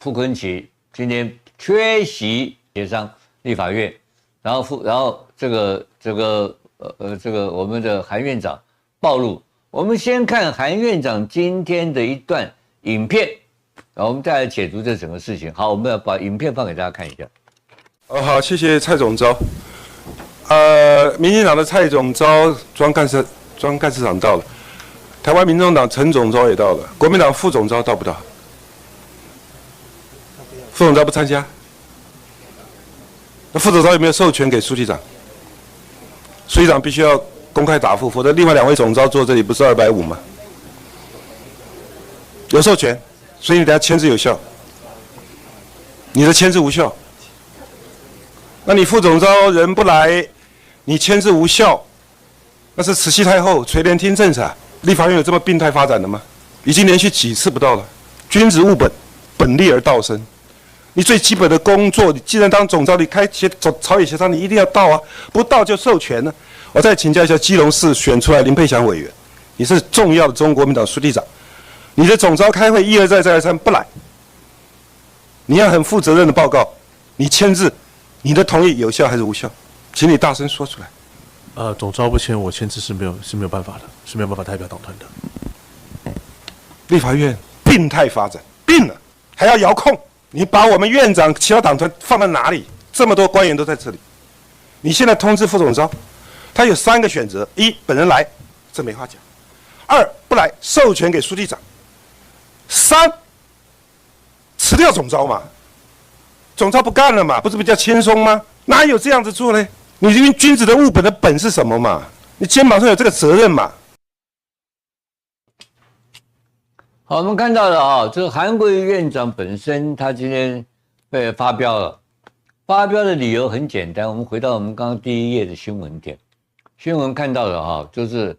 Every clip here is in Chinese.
傅昆萁今天缺席协商立法院，然后这个我们的韩院长暴露。我们先看韩院长今天的一段影片，然后我们再来解读这整个事情。好，我们要把影片放给大家看一下。好，谢谢蔡总召。民进党的蔡总召庄干事长到了，台湾民众党陈总召也到了，国民党副总召到不到？副总召不参加？那副总召有没有授权给书记长？书记长必须要公开答复，否则另外2位总召坐这里不是250吗？有授权，所以你等下签字有效，你的签字无效。那你副总召人不来，你签字无效，那是慈禧太后垂帘听政策。立法院有这么病态发展的吗？已经连续几次不到了。君子务本，本立而道生。你最基本的工作，你既然当总召，你开朝野协商，你一定要到啊，不到就授权呢。我再请教一下基隆市选出来林佩祥委员，你是重要的中国民党书记长，你的总召开会一而再再而三不来，你要很负责任的报告，你签字，你的同意有效还是无效？请你大声说出来。总召不签，我签字是没有办法的，是没有办法代表党团的。立法院病态发展，病了还要遥控，你把我们院长其他党团放在哪里？这么多官员都在这里，你现在通知副总召，他有3个选择：一，本人来，这没话讲；二，不来，授权给书记长；三，辞掉总召嘛。总召不干了嘛，不是比较轻松吗？哪有这样子做呢？你因为君子的务本的本是什么嘛？你肩膀上有这个责任嘛？好，我们看到了这个韩国瑜院长本身他今天被发飙了，发飙的理由很简单，我们回到我们刚刚第1页的新闻点，新闻看到了就是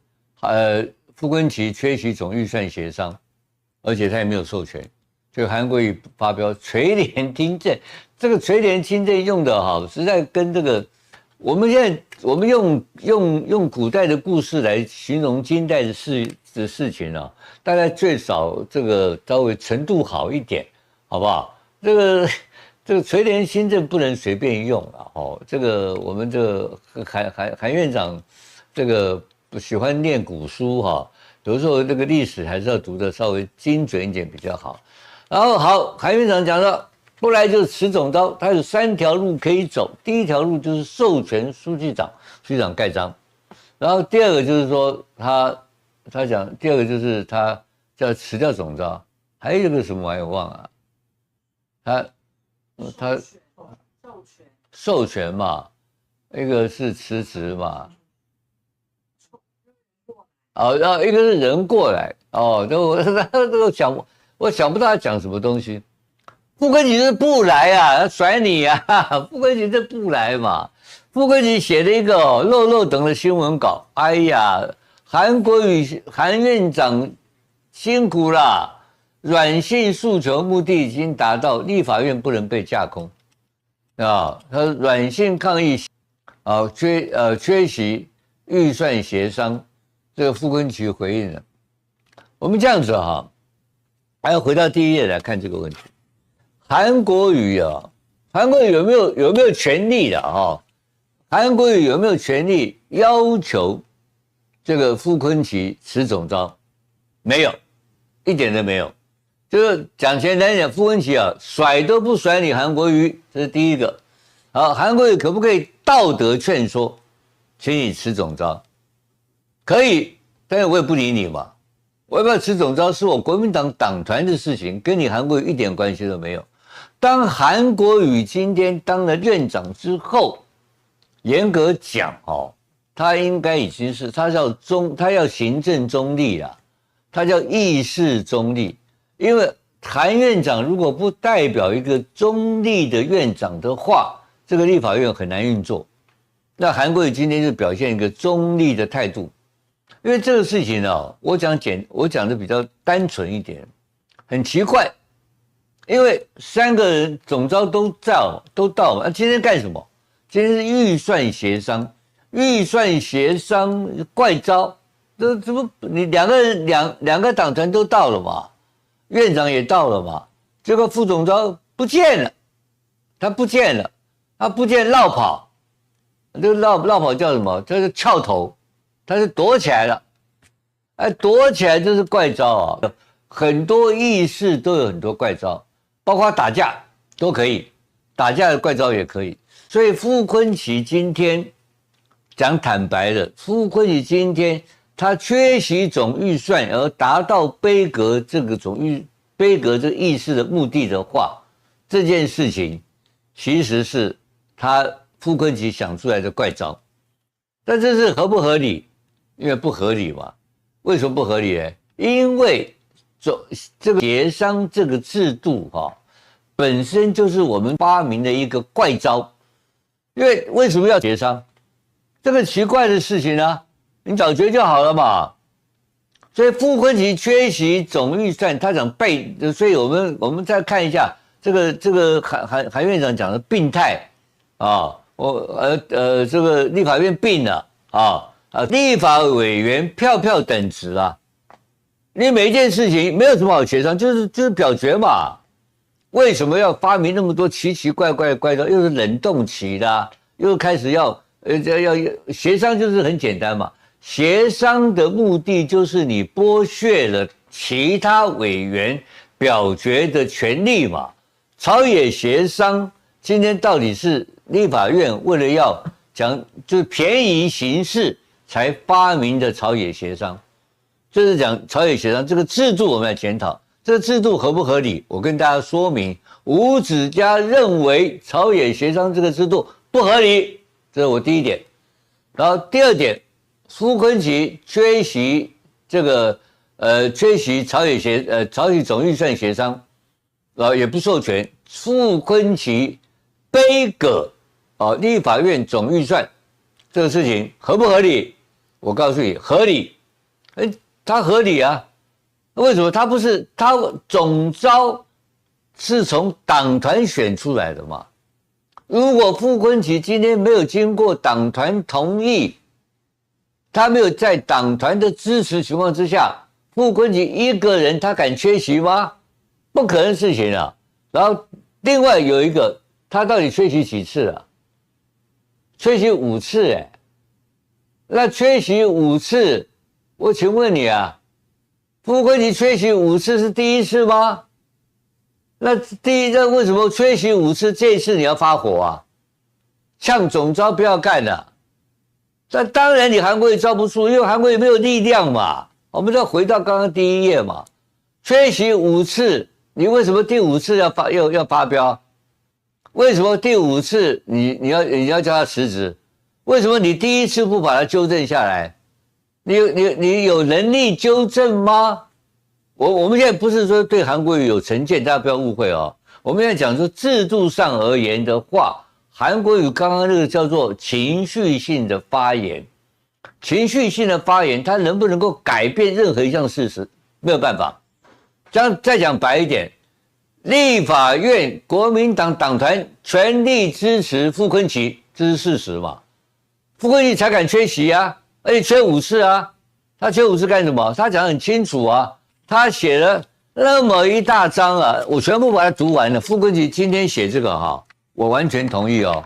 傅昆萁缺席总预算协商，而且他也没有授权，这个韩国瑜发飙垂帘听政，这个垂帘听政用的实在跟这个我们用古代的故事来形容今代的事情大概最少这个稍微程度好一点，好不好？这个垂帘听政不能随便用这个我们这个韩院长这个喜欢念古书有时候这个历史还是要读的稍微精准一点比较好。然后好，韩院长讲到不来就是辞总召，他有3条路可以走。第一条路就是授权书记长盖章，然后第二个就是说他讲第二个就是他叫辞掉总召，还有一个什么玩意我忘了，他授权嘛，一个是辞职嘛，然后一个是人过来我想不到他讲什么东西。傅昆萁是不来他甩你傅昆萁这不来嘛。傅昆萁写了一个漏等的新闻稿，哎呀，韩国瑜韩院长辛苦啦，软性诉求目的已经达到，立法院不能被架空他软性抗议缺席预算协商，这个傅昆萁回应了。我们这样子还要回到第1页来看这个问题。韩国瑜有没有权利的韩国瑜有没有权利要求这个傅昆萁辞总召？没有，一点都没有。就是讲简单点，傅昆萁甩都不甩你韩国瑜，这是第一个。好，韩国瑜可不可以道德劝说，请你辞总召？可以，但是我也不理你嘛。我要不要辞总召是我国民党党团的事情，跟你韩国瑜一点关系都没有。当韩国瑜今天当了院长之后，严格讲他应该已经是他要行政中立啦，他叫议事中立。因为韩院长如果不代表一个中立的院长的话，这个立法院很难运作。那韩国瑜今天就表现一个中立的态度，因为这个事情我讲的比较单纯一点，很奇怪。因为3个人总召都到嘛，今天干什么？今天是预算协商，怪招，这怎么你两个党团都到了嘛，院长也到了嘛，这个副总召不见了，他不见了，落跑，这个落跑叫什么？这是翘头，他是躲起来了，躲起来这是怪招啊，很多议事都有很多怪招，包括打架都可以，打架的怪招也可以，所以傅昆萁今天讲坦白的，傅昆萁今天他缺席总预算而达到杯葛这个议事的目的的话，这件事情其实是他傅昆萁想出来的怪招，但这是合不合理？因为不合理嘛。为什么不合理呢？因为这个协商这个制度本身就是我们发明的一个怪招。因为什么要协商？这个奇怪的事情呢，你早决就好了嘛。所以傅昆萁缺席总预算，他讲背，所以我们再看一下这个韩院长讲的病态啊，这个立法院病了立法委员票等值啊，你每一件事情没有什么好协商，就是表决嘛。为什么要发明那么多奇奇怪怪的怪招？又是冷冻期啦，又开始要协商，就是很简单嘛。协商的目的就是你剥削了其他委员表决的权利嘛。朝野协商今天到底是立法院为了要讲就是便宜行事才发明的朝野协商，就是讲朝野协商这个制度我们来检讨，这个制度合不合理？我跟大家说明，吴子嘉认为朝野协商这个制度不合理，这是我第一点。然后第二点，傅昆萁缺席这个缺席朝野总预算协商，也不授权。傅昆萁杯葛立法院总预算这个事情合不合理？我告诉你，合理。他合理啊。为什么？他总召是从党团选出来的嘛。如果傅昆萁今天没有经过党团同意，他没有在党团的支持情况之下，傅昆萁一个人他敢缺席吗？不可能的事情啊。然后另外有一个，他到底缺席几次啊？缺席5次那缺席5次，我请问你啊，傅昆萁缺席5次是第一次吗？那为什么缺席5次，这一次你要发火啊？呛总召不要干了。那当然你韩国瑜招不出，因为韩国瑜没有力量嘛。我们再回到刚刚第一页嘛，缺席5次，你为什么第5次要发飙？为什么第5次你要叫他辞职？为什么你第一次不把他纠正下来？你有能力纠正吗？我们现在不是说对韩国瑜有成见，大家不要误会哦。我们现在讲说制度上而言的话，韩国瑜刚刚那个叫做情绪性的发言，情绪性的发言，他能不能够改变任何一项事实？没有办法。这样再讲白一点，立法院国民党党团全力支持傅昆萁，这是事实嘛？傅昆萁才敢缺席啊，而且缺5次啊。他缺5次干什么？他讲得很清楚啊。他写了那么一大章啊，我全部把它读完了。傅昆萁今天写这个我完全同意哦。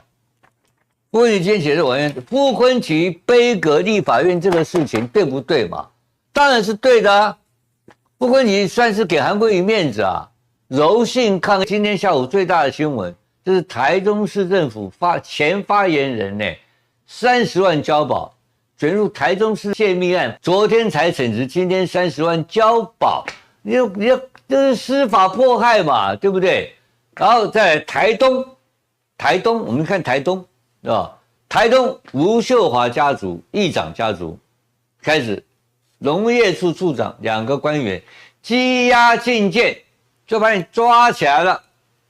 傅昆萁今天写这个傅昆萁杯葛立法院这个事情对不对嘛？当然是对的啊。傅昆萁算是给韩国瑜面子啊。柔性抗今天下午最大的新闻就是台中市政府前发言人30万交保。卷入台中市泄密案，昨天才审执，今天30万交保，你这是司法迫害嘛，对不对？然后在台东，我们看台东，是吧？台东吴秀华家族、议长家族开始，农业处处长2个官员羁押禁见，就把你抓起来了。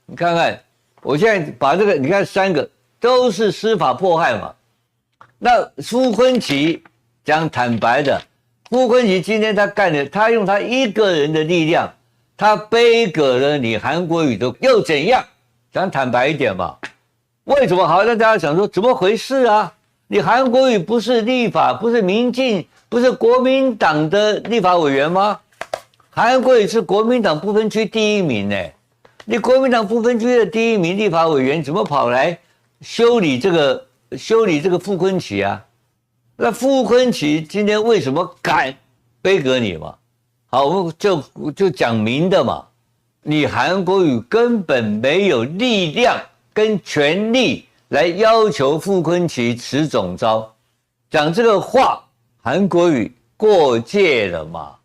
你看看，我现在把这个，你看3个都是司法迫害嘛。那傅昆萁讲坦白的，傅昆萁今天他干的，他用他一个人的力量，他杯葛了你韩国瑜的，又怎样？讲坦白一点嘛，为什么？好让大家想说怎么回事啊？你韩国瑜不是立法，不是民进，不是国民党的立法委员吗？韩国瑜是国民党不分区第1名你国民党不分区的第一名立法委员怎么跑来修理这个傅昆萁啊？那傅昆萁今天为什么敢背革你嘛？好，我们就讲明的嘛。你韩国瑜根本没有力量跟权力来要求傅昆萁辞总召，讲这个话，韩国瑜过界了嘛？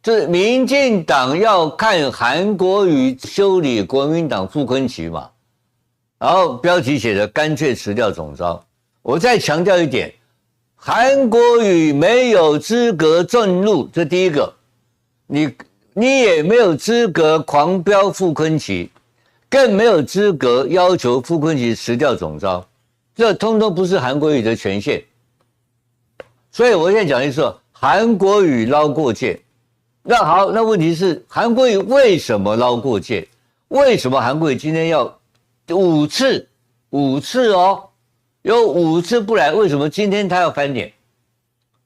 这民进党要看韩国瑜修理国民党傅昆萁嘛？然后标题写的干脆辞掉总召。我再强调一点，韩国瑜没有资格震怒，这第一个，你也没有资格狂飙傅昆萁，更没有资格要求傅昆萁辞掉总召，这通通不是韩国瑜的权限。所以我现在讲的是韩国瑜捞过界。那好，那问题是韩国瑜为什么捞过界？为什么韩国瑜今天要5次哦？有5次不来，为什么今天他要翻脸？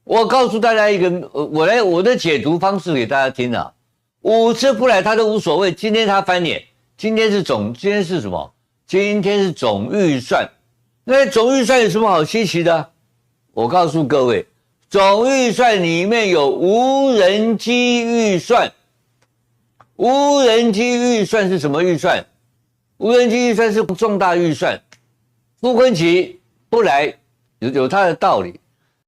我告诉大家一个，我的解读方式给大家听啊。5次不来他都无所谓，今天他翻脸。今天是什么？今天是总预算。那总预算有什么好稀奇的？我告诉各位，总预算里面有无人机预算。无人机预算是什么预算？无人机预算是重大预算。傅昆萁不来有他的道理，